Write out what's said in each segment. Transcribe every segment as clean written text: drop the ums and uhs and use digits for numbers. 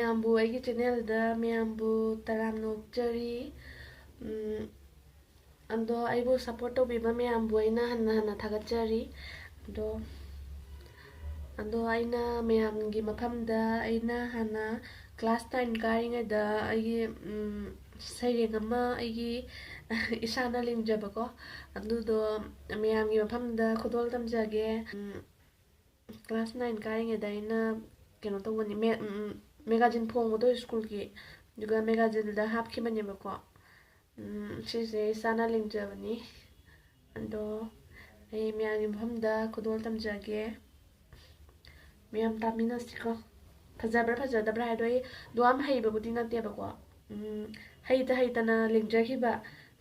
ꯃꯌꯥꯝꯕꯨ ꯑꯩꯒꯤ ꯆꯦꯅꯦꯜꯗ ꯃꯌꯥꯝꯕꯨ ꯇꯔꯥꯝꯅ ꯑꯣꯛꯆꯔꯤ ꯑꯗꯣ ꯑꯩꯕꯨ ꯁꯞꯄꯣꯔꯠ ꯇꯧꯕꯤꯕ ꯃꯌꯥꯝꯕꯨ ꯑꯩꯅ ꯍꯟꯅ ꯊꯥꯒꯠꯆꯔꯤ ꯑꯗꯣ ꯑꯩꯅ ꯃꯌꯥꯝꯒꯤ ꯃꯐꯝꯗ ꯑꯩꯅ ꯍꯥꯟꯅ ꯀ꯭ꯂꯥꯁ 9 ꯀꯥꯔꯤꯉꯩꯗ ꯑꯩꯒꯤ ꯁꯩꯔꯦꯡ ꯑꯃ ꯑꯩꯒꯤ ꯏꯁꯥꯅ ꯂꯤꯡꯖꯕꯀꯣ ꯑꯗꯨꯗꯣ ꯃꯌꯥꯝꯒꯤ ꯃꯐꯝꯗ ꯈꯨꯗꯣꯜ ꯇꯝꯖꯒꯦ ꯀ꯭ꯂꯥꯁ 9 ꯀꯥꯔꯤꯉꯩꯗ ꯑꯩꯅ ꯀꯩꯅꯣ ꯇꯧꯕꯅꯤ ꯃꯦꯒꯥꯖꯤꯟ ꯐꯣꯡꯕꯗꯣ ꯁ꯭ꯀꯨꯜꯒꯤ ꯑꯗꯨꯒ ꯃꯦꯒꯥꯖꯤꯟꯗ ꯍꯥꯞꯈꯤꯕꯅꯦꯕꯀꯣ ꯁꯤꯁꯦ ꯏꯁꯥꯅ ꯂꯤꯡꯖꯕꯅꯤ ꯑꯗꯣ ꯑꯩ ꯃꯌꯥꯝꯒꯤ ꯃꯐꯝꯗ ꯈꯨꯗꯣꯜ ꯇꯝꯖꯒꯦ ꯃꯌꯥꯝ ꯇꯥꯃꯤꯟꯅꯁꯤꯀꯣ ꯐꯖꯕ꯭ꯔꯥ ꯐꯖꯗꯕ꯭ꯔꯥ ꯍꯥꯏꯗꯣ ꯑꯩ ꯑꯗꯨ ꯌꯥꯝ ꯍꯩꯕꯕꯨꯗꯤ ꯅꯠꯇꯦꯕꯀꯣ ꯍꯩꯇꯅ ꯂꯤꯡꯖꯈꯤꯕ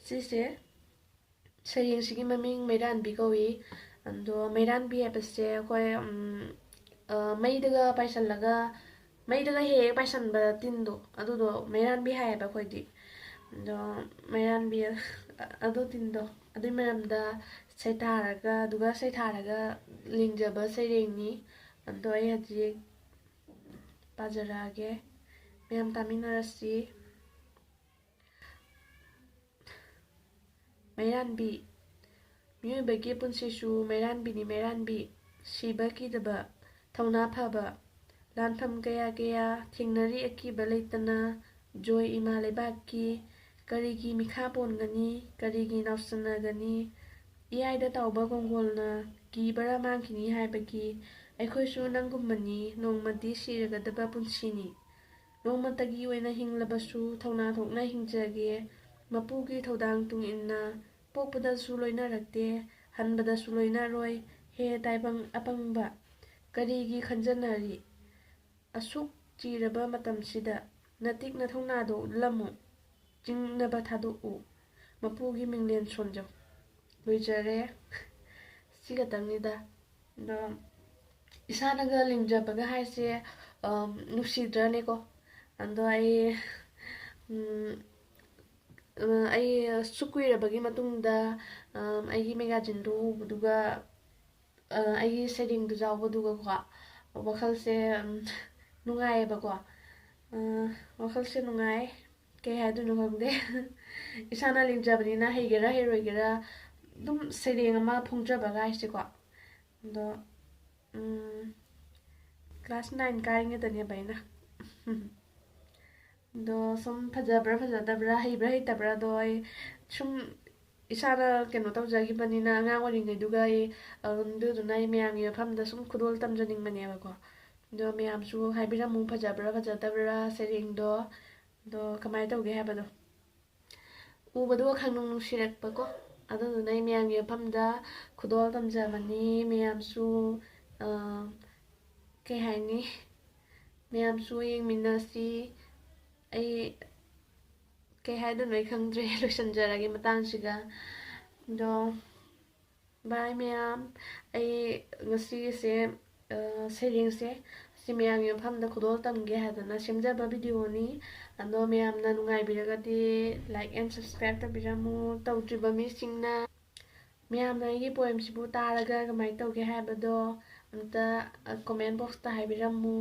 ꯁꯤꯁꯦ ꯁꯩꯔꯦꯡꯁꯤꯒꯤ ꯃꯃꯤꯡ ꯃꯩꯔꯥꯟꯕꯤ ꯀꯧꯏ ꯑꯗꯣ ꯃꯩꯔꯥꯟꯕꯤ ꯍꯥꯏꯕꯁꯦ ꯑꯩꯈꯣꯏ ꯃꯩꯗꯒ ꯄꯥꯏꯁꯜꯂꯒ ꯃꯩꯗꯒ ꯍꯦꯛ ꯄꯥꯏꯁꯟꯕ ꯇꯤꯟꯗꯣ ꯑꯗꯨꯗꯣ ꯃꯩꯔꯥꯟꯕꯤ ꯍꯥꯏꯌꯦꯕ ꯑꯩꯈꯣꯏꯗꯤ ꯑꯗꯣ ꯃꯩꯔꯥꯟꯕꯤ ꯑꯗꯨ ꯇꯤꯟꯗꯣ ꯑꯗꯨꯏ ꯃꯔꯝꯗ ꯁꯩꯊꯥꯔꯒ ꯂꯤꯡꯖꯕ ꯁꯩꯔꯦꯡꯅꯤ ꯑꯗꯣ ꯑꯩ ꯍꯧꯖꯤꯛ ꯄꯥꯖꯔꯛꯑꯒꯦ ꯃꯌꯥꯝ ꯇꯥꯃꯤꯟꯅꯔꯁꯤ ꯃꯩꯔꯥꯟꯕꯤ ꯃꯤꯑꯣꯏꯕꯒꯤ ꯄꯨꯟꯁꯤꯁꯨ ꯃꯩꯔꯥꯟꯕꯤꯅꯤ ꯃꯩꯔꯥꯟꯕꯤ ꯁꯤꯕ ꯀꯤꯗꯕ ꯊꯧꯅꯥ ꯐꯕ ꯂꯥꯟꯐꯝ ꯀꯌꯥ ꯊꯦꯡꯅꯔꯤ ꯑꯀꯤꯕ ꯂꯩꯇꯅ ꯖꯣꯏ ꯏꯃꯥ ꯂꯩꯕꯥꯛꯀꯤ ꯀꯔꯤꯒꯤ ꯃꯤꯈꯥ ꯄꯣꯟꯒꯅꯤ ꯀꯔꯤꯒꯤ ꯅꯥꯎꯁꯟꯅꯒꯅꯤ ꯏꯌꯥꯏꯗ ꯇꯥꯎꯕ ꯀꯣꯡꯒꯣꯜꯅ ꯀꯤꯕꯔꯥ ꯃꯥꯡꯈꯤꯅꯤ ꯍꯥꯏꯕꯒꯤ ꯑꯩꯈꯣꯏꯁꯨ ꯅꯪꯒꯨꯝꯕꯅꯤ ꯅꯣꯡꯃꯗꯤ ꯁꯤꯔꯒꯗꯕ ꯄꯨꯟꯁꯤꯅꯤ ꯅꯣꯡꯃꯇꯒꯤ ꯑꯣꯏꯅ ꯍꯤꯡꯂꯕꯁꯨ ꯊꯧꯅꯥ ꯊꯣꯛꯅ ꯍꯤꯡꯖꯒꯦ ꯃꯄꯨꯒꯤ ꯊꯧꯗꯥꯡ ꯇꯨꯡ ꯏꯟꯅ ꯄꯣꯛꯄꯗꯁꯨ ꯂꯣꯏꯅꯔꯛꯇꯦ ꯍꯟꯕꯗꯁꯨ ꯂꯣꯏꯅꯔꯣꯏ ꯍꯦ ꯇꯥꯏꯕꯪ ꯑꯄꯪꯕ ꯀꯔꯤꯒꯤ ꯈꯟꯖꯅꯔꯤ ꯑꯁꯨꯛ ꯆꯤꯔꯕ ꯃꯇꯝꯁꯤꯗ ꯅꯇꯤꯛ ꯅꯊꯧꯅꯥꯗꯣ ꯎꯠꯂꯝꯃꯨ ꯆꯤꯡꯅꯕ ꯊꯥꯗꯣꯛꯎ ꯃꯄꯨꯒꯤ ꯃꯤꯡꯂꯦꯟ ꯁꯣꯟꯖꯧ ꯂꯣꯏꯖꯔꯦ ꯁꯤ ꯈꯛꯇꯪꯅꯤꯗ ꯑꯗꯣ ꯏꯁꯥꯅꯒ ꯂꯤꯡꯖꯕꯒ ꯍꯥꯏꯁꯦ ꯅꯨꯡꯁꯤꯗ꯭ꯔꯅꯦꯀꯣ ꯑꯗꯣ ꯑꯩ ꯁꯨꯛ ꯀꯨꯏꯔꯕꯒꯤ ꯃꯇꯨꯡꯗ ꯑꯩꯒꯤ ꯃꯦꯒꯥꯖꯤꯟꯗꯣ ꯎꯕꯗꯨꯒ ꯑꯩꯒꯤ ꯁꯩꯔꯦꯡꯗꯨ ꯌꯥꯎꯕꯗꯨꯒꯀꯣ ꯋꯥꯈꯜꯁꯦ ꯅꯨꯡꯉꯥꯏꯌꯦꯕꯀꯣ ꯋꯥꯈꯜꯁꯦ ꯅꯨꯡꯉꯥꯏ ꯀꯩ ꯍꯥꯏꯗꯣꯏꯅꯣ ꯈꯪꯗꯦ ꯏꯁꯥꯅ ꯂꯤꯡꯖꯕꯅꯤꯅ ꯍꯩꯒꯦꯔꯥ ꯍꯩꯔꯣꯏꯒꯦꯔꯥ ꯑꯗꯨꯝ ꯁꯩꯔꯦꯡ ꯑꯃ ꯐꯣꯡꯖꯕꯒ ꯍꯥꯏꯁꯦꯀꯣ ꯑꯗꯣ ꯀ꯭ꯂꯥꯁ 9 ꯀꯥꯔꯤꯉꯩꯗꯅꯦꯕ ꯑꯩꯅ ꯑꯗꯣ ꯁꯨꯝ ꯐꯖꯕ꯭ꯔꯥ ꯐꯖꯗꯕ꯭ꯔꯥ ꯍꯩꯕ꯭ꯔꯥ ꯍꯩꯇꯕ꯭ꯔꯥꯗꯣ ꯑꯩ ꯁꯨꯝ ꯏꯁꯥꯅ ꯀꯩꯅꯣ ꯇꯧꯖꯈꯤꯕꯅꯤꯅ ꯑꯉꯥꯡ ꯑꯣꯏꯔꯤꯉꯩꯗꯨꯒ ꯑꯗꯨꯗꯨꯅ ꯑꯩ ꯃꯌꯥꯝꯒꯤ ꯃꯐꯝꯗ ꯁꯨꯝ ꯈꯨꯗꯣꯜ ꯇꯝꯖꯅꯤꯡꯕꯅꯦꯕꯀꯣ ꯑꯗꯣ ꯃꯌꯥꯝꯁꯨ ꯍꯥꯏꯕꯤꯔꯝꯃꯨ ꯐꯖꯕ꯭ꯔꯥ ꯐꯖꯗꯕ꯭ꯔꯥ ꯁꯩꯔꯦꯡꯗꯣ ꯑꯗꯣ ꯀꯃꯥꯏꯅ ꯇꯧꯒꯦ ꯍꯥꯏꯕꯗꯣ ꯎꯕꯗ ꯋꯥꯈꯜ ꯅꯨꯡꯁꯤꯔꯛꯄꯀꯣ ꯑꯗꯨꯗꯨꯅ ꯑꯩ ꯃꯌꯥꯝꯒꯤ ꯃꯐꯝꯗ ꯈꯨꯗꯣꯜ ꯇꯝꯖꯕꯅꯤ ꯃꯌꯥꯝꯁꯨ ꯀꯩ ꯍꯥꯏꯅꯤ ꯃꯌꯥꯝꯁꯨ ꯌꯦꯡꯃꯤꯟꯅꯁꯤ ꯑꯩ ꯀꯩ ꯍꯥꯏꯗꯣꯏꯅꯣ ꯑꯩ ꯈꯪꯗ꯭ꯔꯦ ꯂꯣꯏꯁꯤꯟꯖꯔꯒꯦ ꯃꯇꯥꯡꯁꯤꯒ ꯑꯗꯣ ꯕꯥꯏ ꯃꯌꯥꯝ ꯑꯩ ꯉꯁꯤꯒꯤꯁꯦ ꯁꯩꯔꯦꯡꯁꯦ ꯁꯤ ꯃꯌꯥꯝꯒꯤ ꯃꯐꯝꯗ ꯈꯨꯗꯣꯜ ꯇꯝꯒꯦ ꯍꯥꯏꯗꯅ ꯁꯦꯝꯖꯕ ꯚꯤꯗꯤꯑꯣꯅꯤ ꯑꯗꯣ ꯃꯌꯥꯝꯅ ꯅꯨꯡꯉꯥꯏꯕꯤꯔꯒꯗꯤ ꯂꯥꯏꯛ ꯑꯦꯟ ꯁꯕꯁꯀ꯭ꯔꯥꯏꯕ ꯇꯧꯕꯤꯔꯝꯃꯨ ꯇꯧꯗ꯭ꯔꯤꯕ ꯃꯤꯁꯤꯡꯅ ꯃꯌꯥꯝꯅ ꯑꯩꯒꯤ ꯄꯣꯏꯝꯁꯤꯕꯨ ꯇꯥꯔꯒ ꯀꯃꯥꯏꯅ ꯇꯧꯒꯦ ꯍꯥꯏꯕꯗꯣ ꯑꯝꯇ ꯀꯣꯃꯦꯟ ꯕꯣꯛꯁꯇ ꯍꯥꯏꯕꯤꯔꯝꯃꯨ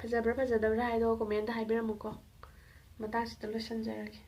ꯐꯖꯕ꯭ꯔꯥ ꯐꯖꯗꯕ꯭ꯔꯥ ꯍꯥꯏꯗꯣ ꯀꯣꯃꯦꯟꯇ ꯍꯥꯏꯕꯤꯔꯝꯃꯨꯀꯣ ꯃꯇꯥꯡꯁꯤꯗ ꯂꯣꯏꯁꯤꯟꯖꯔꯒꯦ